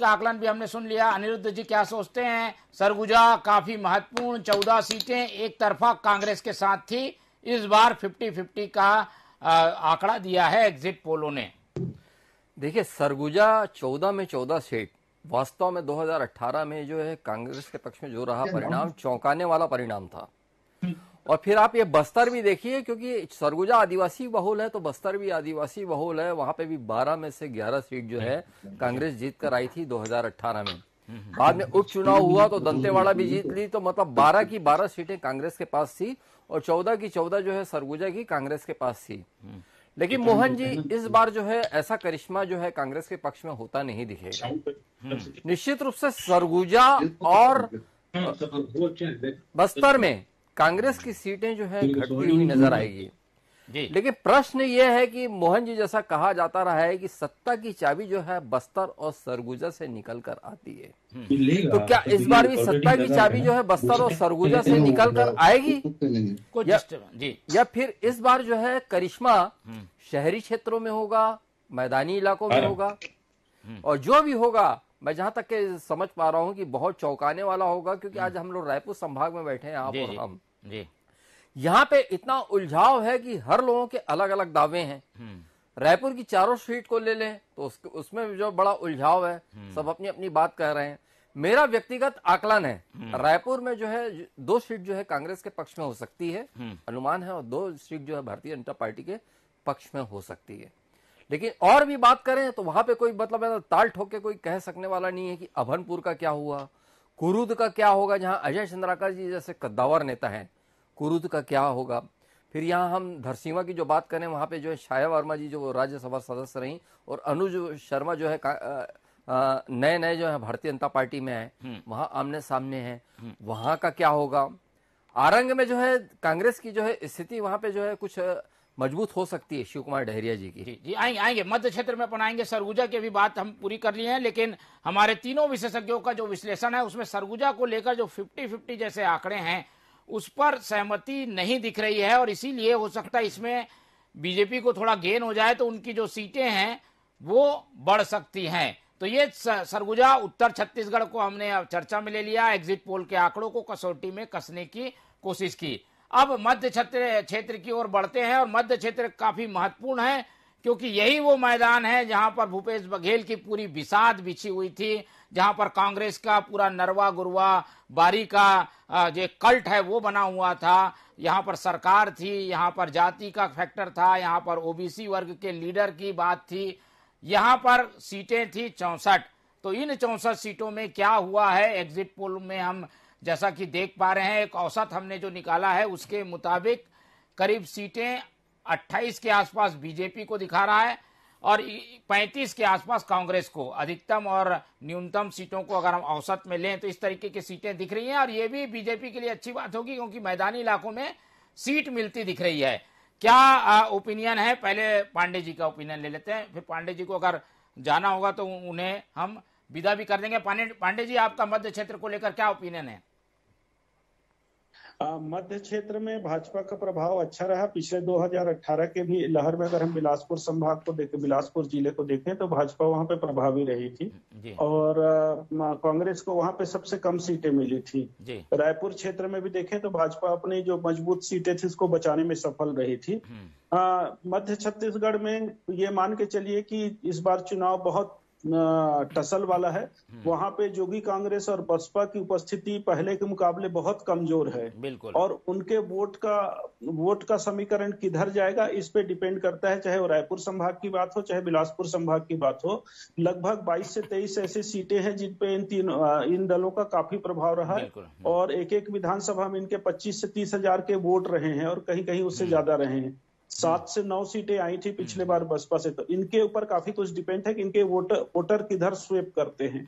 का आकलन भी हमने सुन लिया। अनिरुद्ध जी क्या सोचते हैं? सरगुजा काफी महत्वपूर्ण 14 सीटें एक तरफा कांग्रेस के साथ थी, इस बार 50-50 का आंकड़ा दिया है एग्जिट पोलों ने। देखिए, सरगुजा 14 में 14 सीट वास्तव में 2018 में जो है कांग्रेस के पक्ष में जो रहा परिणाम चौंकाने वाला परिणाम था। और फिर आप ये बस्तर भी देखिए, क्योंकि सरगुजा आदिवासी बहुल है तो बस्तर भी आदिवासी बहुल है, वहां पे भी 12 में से 11 सीट जो है कांग्रेस जीत कर आई थी 2018 में। बाद में उपचुनाव हुआ तो दंतेवाड़ा भी जीत ली, तो मतलब 12 की 12 सीटें कांग्रेस के पास थी और 14 की 14 जो है सरगुजा की कांग्रेस के पास थी। लेकिन मोहन जी, इस बार जो है ऐसा करिश्मा जो है कांग्रेस के पक्ष में होता नहीं दिखेगा। निश्चित रूप से सरगुजा और बस्तर में कांग्रेस की सीटें जो है घटती हुई नजर आएगी। लेकिन प्रश्न यह है कि मोहन जी, जैसा कहा जाता रहा है कि सत्ता की चाबी जो है बस्तर और सरगुजा से निकल कर आती है, तो क्या इस बार भी सत्ता की चाबी जो है बस्तर और सरगुजा से निकल कर आएगी या फिर इस बार जो है करिश्मा शहरी क्षेत्रों में होगा, मैदानी इलाकों में होगा? और जो भी होगा, मैं जहां तक के समझ पा रहा हूं कि बहुत चौंकाने वाला होगा, क्योंकि आज हम लोग रायपुर संभाग में बैठे हैं, आप और हम। यहाँ पे इतना उलझाव है कि हर लोगों के अलग अलग दावे हैं। रायपुर की चारों सीट को ले लें तो उसमें जो बड़ा उलझाव है, सब अपनी अपनी बात कह रहे हैं। मेरा व्यक्तिगत आकलन है, रायपुर में जो है 2 सीट जो है कांग्रेस के पक्ष में हो सकती है, अनुमान है, और 2 सीट जो है भारतीय जनता पार्टी के पक्ष में हो सकती है। लेकिन और भी बात करें तो वहां पे कोई मतलब ताल ठोक के कोई कह सकने वाला नहीं है कि अभनपुर का क्या हुआ, कुरुद का क्या होगा, जहां अजय चंद्राकर जी जैसे कद्दावर नेता हैं, कुरुद का क्या होगा। फिर यहाँ हम धरसींवा की जो बात करें, वहां पे जो है छाया वर्मा जी जो राज्यसभा सदस्य रही, और अनुज शर्मा जो है नए नए जो है भारतीय जनता पार्टी में है, वहां आमने सामने है, वहां का क्या होगा। आरंग में जो है कांग्रेस की जो है स्थिति वहां पे जो है कुछ मजबूत हो सकती है शिव कुमार डहरिया जी की। जी आएंगे मध्य क्षेत्र में अपन आएंगे। सरगुजा की भी बात हम पूरी कर लिए हैं, लेकिन हमारे तीनों विशेषज्ञों का जो विश्लेषण है उसमें सरगुजा को लेकर जो 50-50 जैसे आंकड़े हैं उस पर सहमति नहीं दिख रही है, और इसीलिए हो सकता है इसमें बीजेपी को थोड़ा गेन हो जाए तो उनकी जो सीटें हैं वो बढ़ सकती हैं। तो ये सरगुजा उत्तर छत्तीसगढ़ को हमने चर्चा में ले लिया, एग्जिट पोल के आंकड़ों को कसौटी में कसने की कोशिश की। अब मध्य क्षेत्र की ओर बढ़ते हैं, और मध्य क्षेत्र काफी महत्वपूर्ण है क्योंकि यही वो मैदान है जहां पर भूपेश बघेल की पूरी बिसात बिछी हुई थी, जहां पर कांग्रेस का पूरा नरवा गुरवा बारी का जो कल्ट है वो बना हुआ था। यहां पर सरकार थी, यहां पर जाति का फैक्टर था, यहां पर ओबीसी वर्ग के लीडर की बात थी, यहां पर सीटें थी 64। तो इन 64 सीटों में क्या हुआ है एग्जिट पोल में हम जैसा कि देख पा रहे हैं, एक औसत हमने जो निकाला है उसके मुताबिक करीब सीटें 28 के आसपास बीजेपी को दिखा रहा है और 35 के आसपास कांग्रेस को। अधिकतम और न्यूनतम सीटों को अगर हम औसत में लें तो इस तरीके की सीटें दिख रही हैं, और ये भी बीजेपी के लिए अच्छी बात होगी क्योंकि मैदानी इलाकों में सीट मिलती दिख रही है। क्या ओपिनियन है? पहले पांडे जी का ओपिनियन ले लेते हैं, फिर पांडे जी को अगर जाना होगा तो उन्हें हम विदा भी कर देंगे। पांडे जी, आपका मध्य क्षेत्र को लेकर क्या ओपिनियन है? मध्य क्षेत्र में भाजपा का प्रभाव अच्छा रहा। पिछले 2018 के भी लहर में अगर हम बिलासपुर संभाग को देखें, बिलासपुर जिले को देखें, तो भाजपा वहां पे प्रभावी रही थी और कांग्रेस को वहां पे सबसे कम सीटें मिली थी। रायपुर क्षेत्र में भी देखें तो भाजपा अपनी जो मजबूत सीटें थी उसको बचाने में सफल रही थी। मध्य छत्तीसगढ़ में ये मान के चलिए कि इस बार चुनाव बहुत टसल वाला है। वहां पे जोगी कांग्रेस और बसपा की उपस्थिति पहले के मुकाबले बहुत कमजोर है। बिल्कुल। और उनके वोट का समीकरण किधर जाएगा इस पे डिपेंड करता है, चाहे वो रायपुर संभाग की बात हो चाहे बिलासपुर संभाग की बात हो। लगभग 22 से 23 ऐसी सीटें हैं जिन पे इन दलों का काफी प्रभाव रहा है, और एक एक विधानसभा में इनके 25 से 30 हजार के वोट रहे हैं और कहीं कहीं उससे ज्यादा रहे हैं। 7 से 9 सीटें आई थी पिछले बार बसपा से, तो इनके ऊपर काफी कुछ डिपेंड है कि इनके वोटर किधर स्वेप करते हैं।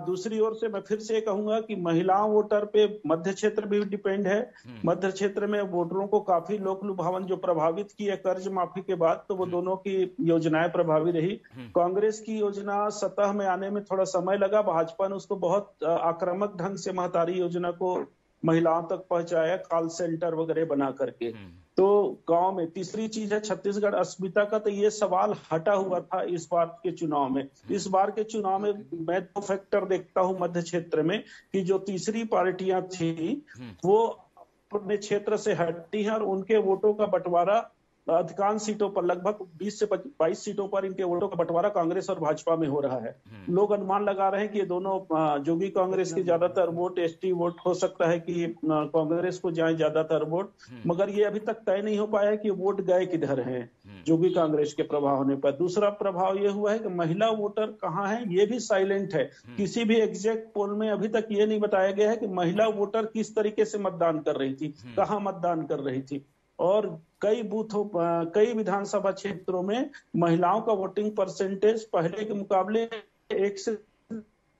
दूसरी ओर से मैं फिर से कहूंगा कि महिलाओं वोटर पे मध्य क्षेत्र भी डिपेंड है। मध्य क्षेत्र में वोटरों को काफी लोक लुभावन जो प्रभावित की है कर्ज माफी के बाद, तो वो दोनों की योजनाएं प्रभावी रही। कांग्रेस की योजना सतह में आने में थोड़ा समय लगा, भाजपा ने उसको बहुत आक्रामक ढंग से महतारी योजना को महिलाओं तक पहुंचाया, कॉल सेंटर वगैरह बना करके। तो गांव में। तीसरी चीज है छत्तीसगढ़ अस्मिता का, तो ये सवाल हटा हुआ था इस बार के चुनाव में। इस बार के चुनाव में मैं 2 फैक्टर देखता हूं मध्य क्षेत्र में, कि जो तीसरी पार्टियां थी वो अपने क्षेत्र से हटी हैं और उनके वोटों का बंटवारा अधिकांश सीटों पर, लगभग 20 से 22 सीटों पर इनके वोटों का बंटवारा कांग्रेस और भाजपा में हो रहा है। लोग अनुमान लगा रहे हैं कि ये दोनों जोगी कांग्रेस के ज्यादातर वोट एसटी वोट हो सकता है कि कांग्रेस को जाए ज्यादातर वोट, मगर ये अभी तक तय नहीं हो पाया है कि वोट गए किधर हैं जोगी कांग्रेस के प्रभाव होने पर। दूसरा प्रभाव ये हुआ है कि महिला वोटर कहाँ है, ये भी साइलेंट है। किसी भी एग्जैक्ट पोल में अभी तक ये नहीं बताया गया है कि महिला वोटर किस तरीके से मतदान कर रही थी, कहाँ मतदान कर रही थी। और कई बूथों, कई विधानसभा क्षेत्रों में महिलाओं का वोटिंग परसेंटेज पहले के मुकाबले 1 से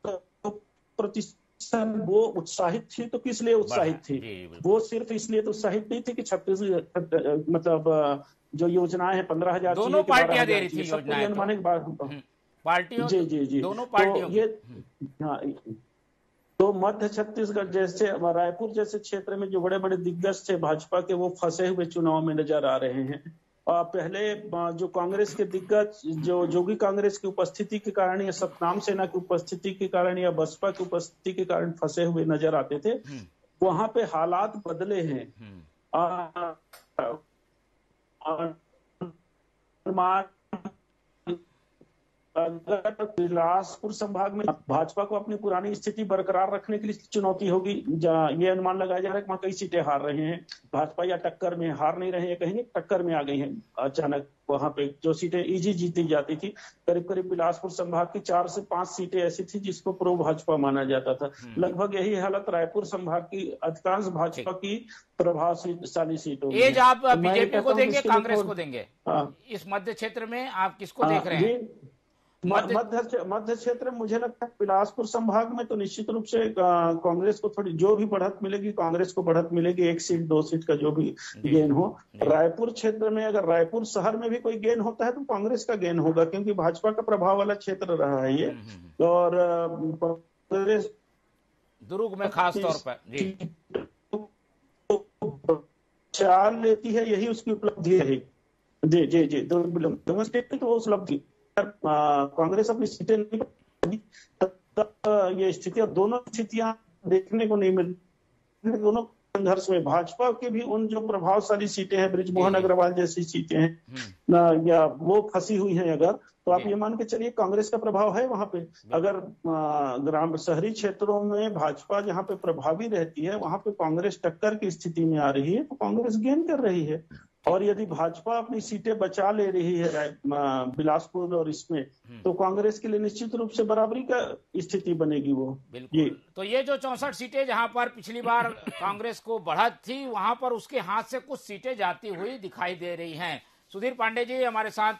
2% वो उत्साहित थी। तो किस लिए उत्साहित थी? वो सिर्फ इसलिए तो उत्साहित नहीं थी कि छत्तीसगढ़ मतलब जो योजनाएं हैं 15,000 दोनों पार्टियां दे रही थी योजनाएं, पार्टियों जी दोनों पार्टियों तो ये हाँ, तो मध्य छत्तीसगढ़ जैसे रायपुर जैसे क्षेत्र में जो बड़े बड़े दिग्गज थे भाजपा के, वो फंसे हुए चुनाव में नजर आ रहे हैं। और पहले जो कांग्रेस के दिग्गज, जो जोगी कांग्रेस की उपस्थिति के कारण या सतनाम सेना की उपस्थिति के कारण या बसपा की उपस्थिति के कारण फंसे हुए नजर आते थे, वहां पे हालात बदले हैं। अगर बिलासपुर संभाग में भाजपा को अपनी पुरानी स्थिति बरकरार रखने के लिए चुनौती होगी, ये अनुमान लगाया जा रहा है कि वहां कई सीटें हार रहे हैं भाजपा, या टक्कर में हार नहीं रहे हैं, कहेंगे टक्कर में आ गई हैं अचानक। वहां पे जो सीटें इजी जीती जाती थी, करीब करीब बिलासपुर संभाग की 4 से 5 सीटें ऐसी थी जिसको प्रो भाजपा माना जाता था। लगभग यही हालत रायपुर संभाग की अधिकांश भाजपा की प्रभावशाली सीटों में। आप बीजेपी को देंगे, कांग्रेस को देंगे? इस मध्य क्षेत्र में आप किसको देख रहे हैं? मध्य क्षेत्र में मुझे लगता है बिलासपुर संभाग में तो निश्चित रूप से कांग्रेस को थोड़ी जो भी बढ़त मिलेगी, कांग्रेस को बढ़त मिलेगी, 1 सीट 2 सीट का जो भी गेन हो। रायपुर क्षेत्र में अगर रायपुर शहर में भी कोई गेन होता है तो कांग्रेस का गेन होगा, क्योंकि भाजपा का प्रभाव वाला क्षेत्र रहा है ये। और कांग्रेस दुर्ग में खास तौर पर चाल लेती है, यही उसकी उपलब्धि है। जी दुर्ग स्टेट में तो वो उपलब्धि कांग्रेस अपनी सीटें नहीं, तब ये स्थितियां, दोनों स्थितियां देखने को नहीं मिल, दोनों संघर्ष में भाजपा के भी उन जो प्रभावशाली सीटें हैं, बृजमोहन अग्रवाल जैसी सीटें हैं या वो फंसी हुई हैं, अगर तो आप ये मान के चलिए कांग्रेस का प्रभाव है वहां पे। अगर ग्राम शहरी क्षेत्रों में भाजपा जहां पे प्रभावी रहती है, वहां पे कांग्रेस टक्कर की स्थिति में आ रही है, तो कांग्रेस गेन कर रही है। और यदि भाजपा अपनी सीटें बचा ले रही है बिलासपुर और इसमें, तो कांग्रेस के लिए निश्चित रूप से बराबरी का स्थिति बनेगी वो। बिल्कुल। तो ये जो 64 सीटें जहां पर पिछली बार कांग्रेस को बढ़त थी, वहां पर उसके हाथ से कुछ सीटें जाती हुई दिखाई दे रही हैं। सुधीर पांडे जी हमारे साथ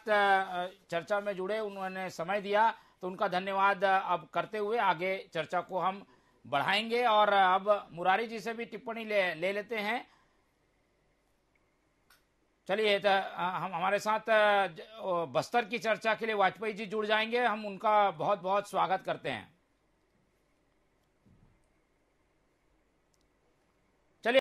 चर्चा में जुड़े, उन्होंने समय दिया, तो उनका धन्यवाद। अब करते हुए आगे चर्चा को हम बढ़ाएंगे और अब मुरारी जी से भी टिप्पणी ले लेते हैं। चलिए, हम हमारे साथ बस्तर की चर्चा के लिए वाजपेयी जी जुड़ जाएंगे, हम उनका बहुत बहुत स्वागत करते हैं।